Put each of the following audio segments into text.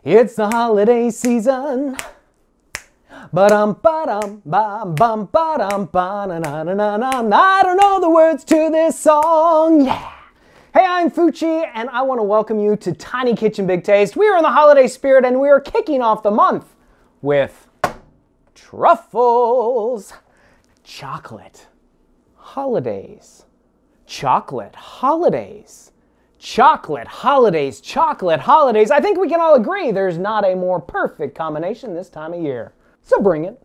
It's the holiday season. Ba-dum, ba-dum, ba-bum, ba-dum, ba-na-na-na-na-na. I don't know the words to this song. Yeah. Hey, I'm Fucci, and I want to welcome you to Tiny Kitchen Big Taste. We are in the holiday spirit, and we are kicking off the month with Truffles. Chocolate. Holidays. Chocolate. Holidays. Chocolate, holidays, chocolate, holidays. I think we can all agree there's not a more perfect combination this time of year. So bring it.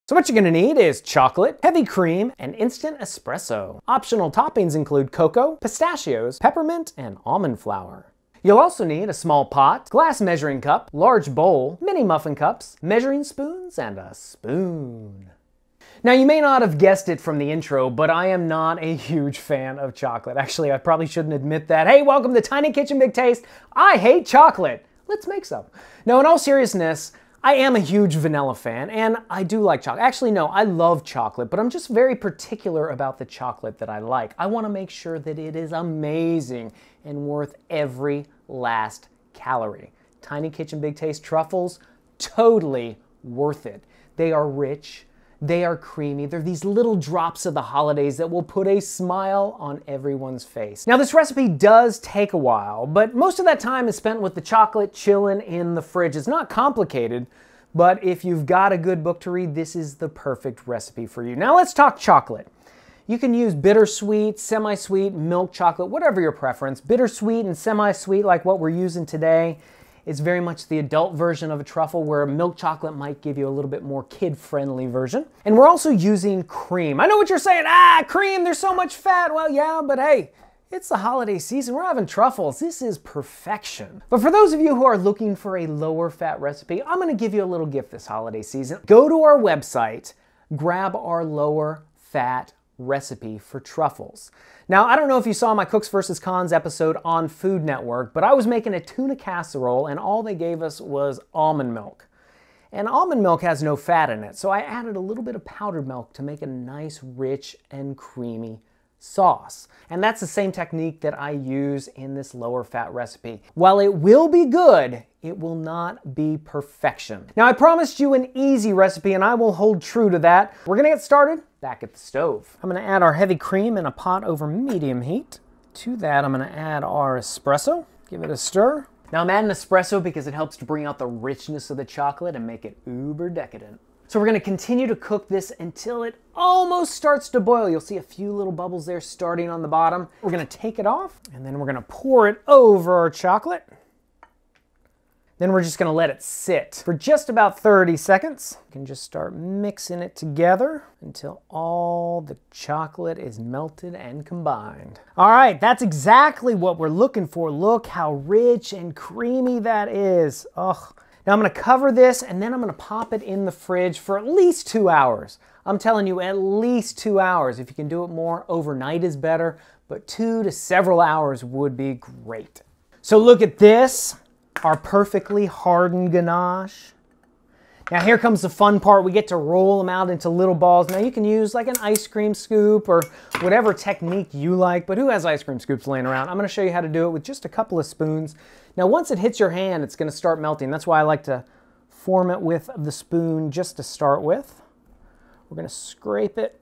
So what you're gonna need is chocolate, heavy cream, and instant espresso. Optional toppings include cocoa, pistachios, peppermint, and almond flour. You'll also need a small pot, glass measuring cup, large bowl, mini muffin cups, measuring spoons, and a spoon. Now you may not have guessed it from the intro, but I am not a huge fan of chocolate. Actually, I probably shouldn't admit that. Hey, welcome to Tiny Kitchen Big Taste. I hate chocolate. Let's make some. No, in all seriousness, I am a huge vanilla fan, and I do like chocolate. Actually, no, I love chocolate, but I'm just very particular about the chocolate that I like. I want to make sure that it is amazing and worth every last calorie. Tiny Kitchen Big Taste Truffles, totally worth it. They are rich, they are creamy, they're these little drops of the holidays that will put a smile on everyone's face. Now this recipe does take a while, but most of that time is spent with the chocolate chilling in the fridge. It's not complicated, but if you've got a good book to read, this is the perfect recipe for you. Now let's talk chocolate. You can use bittersweet, semi-sweet, milk chocolate, whatever your preference. Bittersweet and semi-sweet like what we're using today is very much the adult version of a truffle, where milk chocolate might give you a little bit more kid-friendly version. And we're also using cream. I know what you're saying, cream, there's so much fat. Well, yeah, but hey, it's the holiday season, we're having truffles. This is perfection. But for those of you who are looking for a lower fat recipe, I'm gonna give you a little gift this holiday season. Go to our website, grab our lower fat recipe for truffles. Now, I don't know if you saw my Cooks vs. Cons episode on Food Network, but I was making a tuna casserole and all they gave us was almond milk. And almond milk has no fat in it, so I added a little bit of powdered milk to make a nice, rich, and creamy sauce. And that's the same technique that I use in this lower fat recipe. While it will be good, it will not be perfection. Now I promised you an easy recipe and I will hold true to that. We're gonna get started back at the stove. I'm gonna add our heavy cream in a pot over medium heat. To that I'm gonna add our espresso, give it a stir. Now I'm adding espresso because it helps to bring out the richness of the chocolate and make it uber decadent. So we're gonna continue to cook this until it almost starts to boil. You'll see a few little bubbles there starting on the bottom. We're gonna take it off and then we're gonna pour it over our chocolate. Then we're just gonna let it sit for just about 30 seconds. You can just start mixing it together until all the chocolate is melted and combined. All right, that's exactly what we're looking for. Look how rich and creamy that is. Ugh. Now I'm gonna cover this and then I'm gonna pop it in the fridge for at least 2 hours. I'm telling you, at least 2 hours. If you can do it more, overnight is better, but 2 to several hours would be great. So look at this, our perfectly hardened ganache. Now here comes the fun part. We get to roll them out into little balls. Now you can use like an ice cream scoop or whatever technique you like, but who has ice cream scoops laying around? I'm gonna show you how to do it with just a couple of spoons. Now once it hits your hand, it's gonna start melting. That's why I like to form it with the spoon just to start with. We're gonna scrape it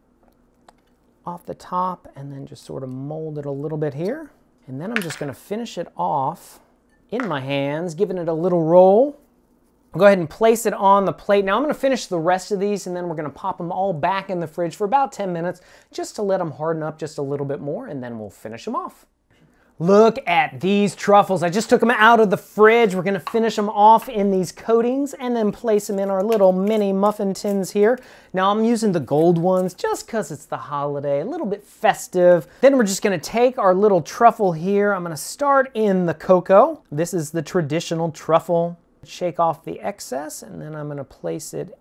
off the top and then just sort of mold it a little bit here. And then I'm just gonna finish it off in my hands, giving it a little roll. I'll go ahead and place it on the plate. Now I'm gonna finish the rest of these and then we're gonna pop them all back in the fridge for about 10 minutes just to let them harden up just a little bit more and then we'll finish them off. Look at these truffles. I just took them out of the fridge. We're gonna finish them off in these coatings and then place them in our little mini muffin tins here. Now I'm using the gold ones just because it's the holiday, a little bit festive. Then we're just gonna take our little truffle here. I'm gonna start in the cocoa. This is the traditional truffle. Shake off the excess and then I'm gonna place it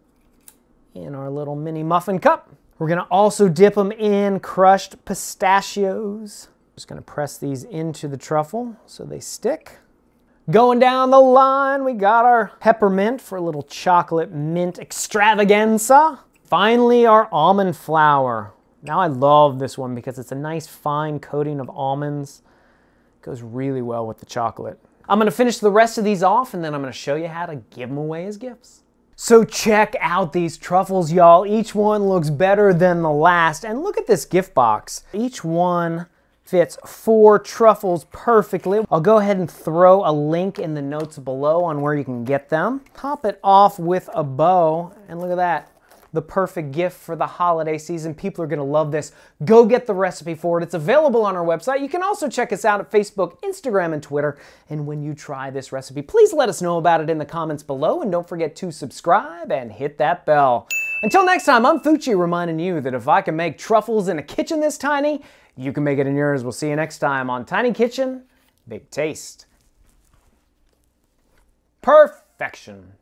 in our little mini muffin cup. We're gonna also dip them in crushed pistachios. Just gonna press these into the truffle so they stick. Going down the line, we got our peppermint for a little chocolate mint extravaganza. Finally, our almond flour. Now I love this one because it's a nice fine coating of almonds. It goes really well with the chocolate. I'm gonna finish the rest of these off and then I'm gonna show you how to give them away as gifts. So check out these truffles, y'all. Each one looks better than the last. And look at this gift box. Each one fits 4 truffles perfectly. I'll go ahead and throw a link in the notes below on where you can get them. Top it off with a bow, and look at that. The perfect gift for the holiday season. People are gonna love this. Go get the recipe for it. It's available on our website. You can also check us out at Facebook, Instagram, and Twitter. And when you try this recipe, please let us know about it in the comments below. And don't forget to subscribe and hit that bell. Until next time, I'm Fucci reminding you that if I can make truffles in a kitchen this tiny, you can make it in yours. We'll see you next time on Tiny Kitchen, Big Taste. Perfection.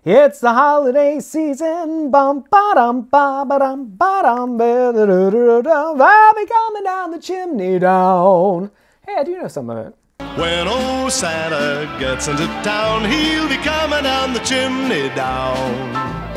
It's the holiday season, bum ba dum ba ba dum ba dum ba da da da da. I'll be coming down the chimney down. Hey, I do know some of it. When old Santa gets into town, he'll be coming down the chimney down.